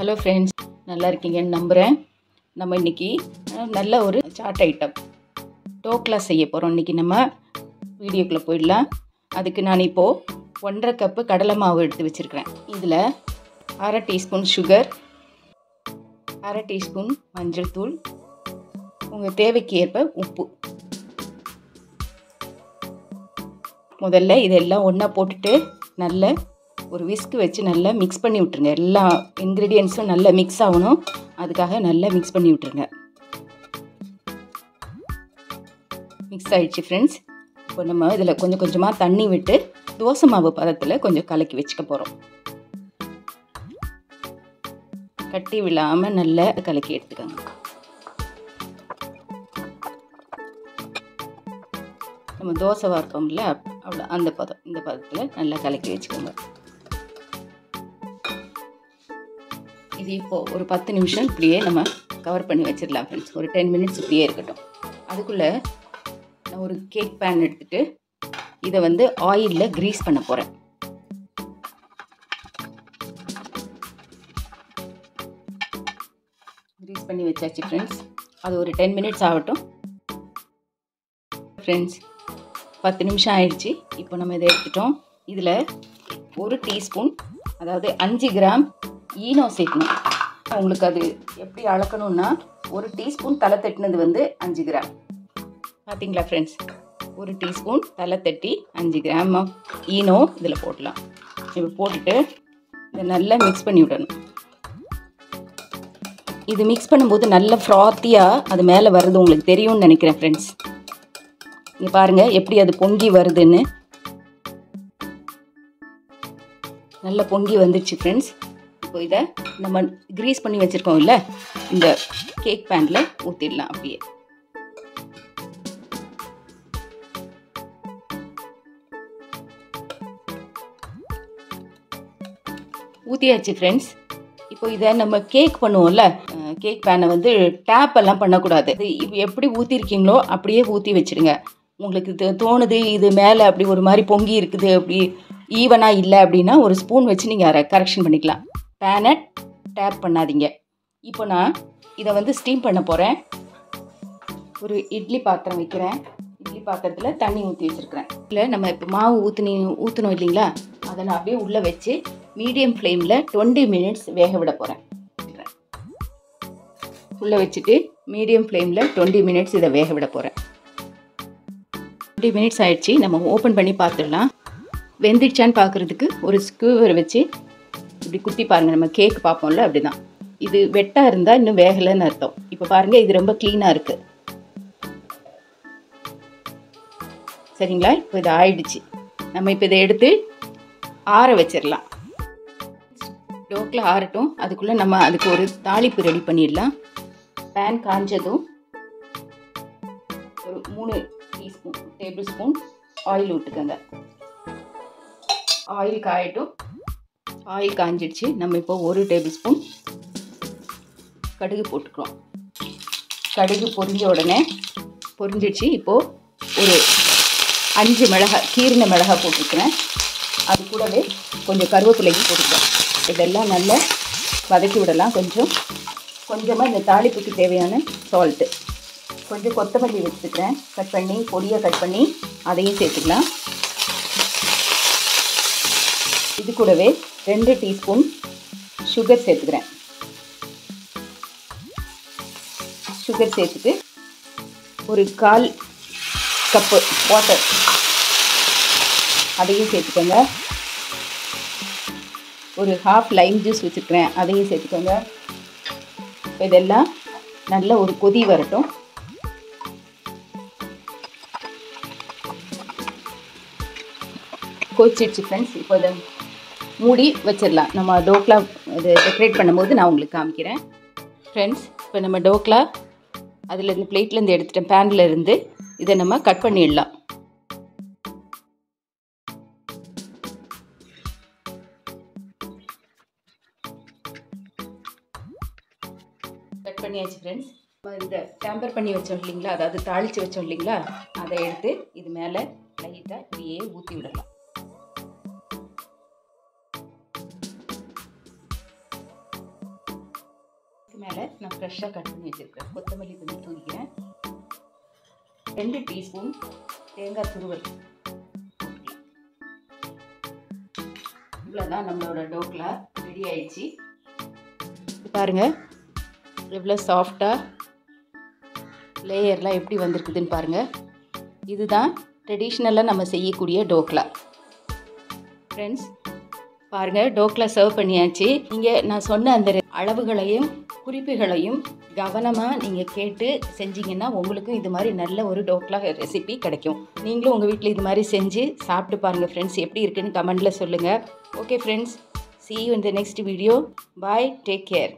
Hello friends, நல்லா இருக்கீங்கன்னு நம்புகிறேன். நம்ம இன்றைக்கி நல்ல ஒரு சாட் ஐட்டம் டோக்லா செய்ய போகிறோம். இன்றைக்கி நம்ம வீடியோக்குள்ளே போயிடலாம். அதுக்கு நான் இப்போது 1.5 கப்பு கடலை மாவு எடுத்து வச்சுருக்கிறேன். இதில் 1/2 டீஸ்பூன் சுகர், 1/2 டீஸ்பூன் மஞ்சள் தூள், உங்கள் தேவைக்கு ஏற்ப உப்பு. முதல்ல இதெல்லாம் ஒன்றா போட்டுட்டு நல்ல ஒரு விஸ்க் வச்சு நல்லா மிக்ஸ் பண்ணி விட்டுருங்க. எல்லா இன்க்ரீடியன்ஸும் நல்லா மிக்ஸ் ஆகணும், அதுக்காக நல்லா மிக்ஸ் பண்ணி விட்டுருங்க. மிக்ஸ் ஆகிடுச்சு ஃப்ரெண்ட்ஸ். இப்போ நம்ம இதில் கொஞ்சம் கொஞ்சமாக தண்ணி விட்டு தோசை மாவு பதத்தில் கொஞ்சம் கலக்கி வச்சுக்க போகிறோம். கட்டி விழாமல் நல்லா கலக்கி எடுத்துக்கோங்க. நம்ம தோசை வார்ப்போம்ல, அவ்வளோ அந்த பதம், இந்த பதத்தில் நல்லா கலக்கி வச்சுக்கோங்க. இது இப்போது ஒரு 10 நிமிஷம் இப்படியே நம்ம கவர் பண்ணி வச்சிடலாம் ஃப்ரெண்ட்ஸ். ஒரு 10 மினிட்ஸ் இப்படியே இருக்கட்டும். அதுக்குள்ளே நான் ஒரு கேக் பேன் எடுத்துகிட்டு இதை ஆயிலில் கிரீஸ் பண்ண போகிறேன். கிரீஸ் பண்ணி வச்சாச்சு ஃப்ரெண்ட்ஸ். அது ஒரு 10 மினிட்ஸ் ஆகட்டும். ஃப்ரெண்ட்ஸ், 10 நிமிஷம் ஆயிடுச்சு. இப்போ நம்ம இதை எடுத்துட்டோம். இதில் 1 டீஸ்பூன், அதாவது 5 கிராம் ஈனோ சேர்க்கணும். உங்களுக்கு அது எப்படி அளக்கணும்னா, 1 டீஸ்பூன் தலை தட்டினது 5 கிராம். பார்த்தீங்களா ஃப்ரெண்ட்ஸ், 1 டீஸ்பூன் தலை தட்டி 5 கிராம் ஈனோ இதில் போடலாம். இப்போ போட்டுட்டு இதை நல்லா மிக்ஸ் பண்ணி விடணும். இது மிக்ஸ் பண்ணும்போது நல்ல ஃப்ராத்தியாக அது மேலே வருது, உங்களுக்கு தெரியும்னு நினைக்கிறேன் ஃப்ரெண்ட்ஸ். இங்கே பாருங்கள் எப்படி அது பொங்கி வருதுன்னு. நல்லா பொங்கி வந்துடுச்சு ஃப்ரெண்ட்ஸ். இப்போ இதை நம்ம கிரீஸ் பண்ணி வச்சுருக்கோம் இல்லை, இந்த கேக் பேனில் ஊற்றிடலாம். அப்படியே ஊற்றியாச்சு ஃப்ரெண்ட்ஸ். இப்போ இதை நம்ம கேக் பண்ணுவோம்ல, கேக் பேனை டேப் எல்லாம் பண்ணக்கூடாது. இப்போ எப்படி ஊற்றிருக்கீங்களோ அப்படியே ஊற்றி வச்சுடுங்க. உங்களுக்கு இது தோணுது இது மேலே அப்படி ஒரு மாதிரி பொங்கி இருக்குது, அப்படி ஈவனாக இல்லை அப்படின்னா ஒரு ஸ்பூன் வச்சு நீங்கள் கரெக்ஷன் பண்ணிக்கலாம். பேனை டேப் பண்ணாதீங்க. இப்போ நான் இதை ஸ்டீம் பண்ண போகிறேன். ஒரு இட்லி பாத்திரம் வைக்கிறேன். இட்லி பாத்திரத்தில் தண்ணி ஊற்றி வச்சுருக்கிறேன். இல்லை நம்ம இப்போ மாவு ஊற்றணும் இல்லைங்களா, அதை நான் அப்படியே உள்ளே வச்சு மீடியம் ஃப்ளேமில் 20 மினிட்ஸ் வேக விட போகிறேன். உள்ளே வச்சுட்டு மீடியம் ஃப்ளேமில் 20 மினிட்ஸ் இதை வேக விட போகிறேன். 20 மினிட்ஸ் ஆயிடுச்சு. நம்ம ஓப்பன் பண்ணி பார்த்துடலாம். வெந்துடுச்சான்னு பார்க்குறதுக்கு ஒரு ஸ்க்யூவர் வச்சு இப்படி குத்தி பாருங்கள். நம்ம கேக் பார்ப்போம்ல, அப்படி தான். இது வெட்டாக இருந்தால் இன்னும் வேகலைன்னு அர்த்தம். இப்போ பாருங்கள், இது ரொம்ப க்ளீனாக இருக்குது. சரிங்களா? இப்போ இது ஆயிடுச்சு. நம்ம இப்போ இதை எடுத்து ஆற வச்சிடலாம். டோக்லா ஆறட்டும். அதுக்குள்ளே நம்ம அதுக்கு ஒரு தாளிப்பு ரெடி பண்ணிடலாம். பேன் காஞ்சதும் ஒரு 3 டேபிள் ஸ்பூன் ஆயில் விட்டுக்கோங்க. ஆயில் காயட்டும். ஆயில் காஞ்சிடுச்சு. நம்ம இப்போ 1 டேபிள் ஸ்பூன் கடுகு போட்டுக்கிறோம். கடுகு பொரிஞ்ச உடனே பொரிஞ்சிடுச்சு. இப்போது ஒரு 5 மிளகாய், கீரின மிளகாய் போட்டுருக்கிறேன். அது கூடவே கொஞ்சம் கருவேப்பிலையும் போட்டுக்கிறோம். இதெல்லாம் நல்லா வதக்கி விடலாம். கொஞ்சமாக இந்த தாளிப்புக்கு தேவையான சால்ட்டு, கொஞ்சம் கொத்தமல்லி வச்சுக்கிறேன், கட் பண்ணி பொடியாக கட் பண்ணி அதையும் சேர்த்துக்கலாம். இது கூடவே 2 டீஸ்பூன் சுகர் சேர்த்துக்கிறேன். சுகர் சேர்த்துட்டு ஒரு 1/4 கப்பு வாட்டர் அதையும் சேர்த்துக்கோங்க. ஒரு 1/2 லைம் ஜூஸ் வச்சுருக்கிறேன், அதையும் சேர்த்துக்கோங்க. இதெல்லாம் நல்ல ஒரு கொதி வரட்டும். கொதிச்சிடுச்சு ஃப்ரெண்ட்ஸ். இப்போ இதை மூடி வச்சிடலாம். நம்ம டோக்லா இது டெக்கரேட் பண்ணும்போது நான் உங்களுக்கு காமிக்கிறேன். ஃப்ரெண்ட்ஸ், இப்போ நம்ம டோக்லா அதிலேருந்து பிளேட்லேருந்து எடுத்துட்டேன், பேனில் இருந்து. இதை நம்ம கட் பண்ணிடலாம். கட் பண்ணியாச்சு ஃப்ரெண்ட்ஸ். இந்த டேம்பர் பண்ணி வச்சோம் இல்லைங்களா, அதாவது தாளித்து வச்சோம் இல்லைங்களா, அதை எடுத்து இது மேலே லைட்டாக இப்படியே ஊற்றி விடலாம். மேலே நான் ஃப்ரெஷ்ஷாக கட் பண்ணி வச்சுருக்கேன் கொத்தமல்லி கொஞ்சம் தூக்கிக்கிறேன். 2 டீஸ்பூன் தேங்காய் துருவல். இவ்வளோதான் நம்மளோட டோக்லா ரெடி ஆயிடுச்சு. பாருங்கள் எவ்வளோ சாஃப்டாக லேயர்லாம் எப்படி வந்திருக்குதுன்னு பாருங்கள். இதுதான் ட்ரெடிஷ்னலாக நம்ம செய்யக்கூடிய டோக்லா. ஃப்ரெண்ட்ஸ் பாருங்கள், டோக்லா சர்வ் பண்ணியாச்சு. நீங்கள் நான் சொன்ன அந்த அளவுகளையும் குறிப்புகளையும் கவனமாக நீங்கள் கேட்டு செஞ்சிங்கன்னா உங்களுக்கும் இது மாதிரி நல்ல ஒரு டோக்லா ரெசிபி கிடைக்கும். நீங்களும் உங்கள் வீட்டில் இது மாதிரி செஞ்சு சாப்பிட்டு பாருங்கள் ஃப்ரெண்ட்ஸ். எப்படி இருக்குன்னு கமெண்டில் சொல்லுங்கள். Okay friends, see you in the next video. Bye, take care.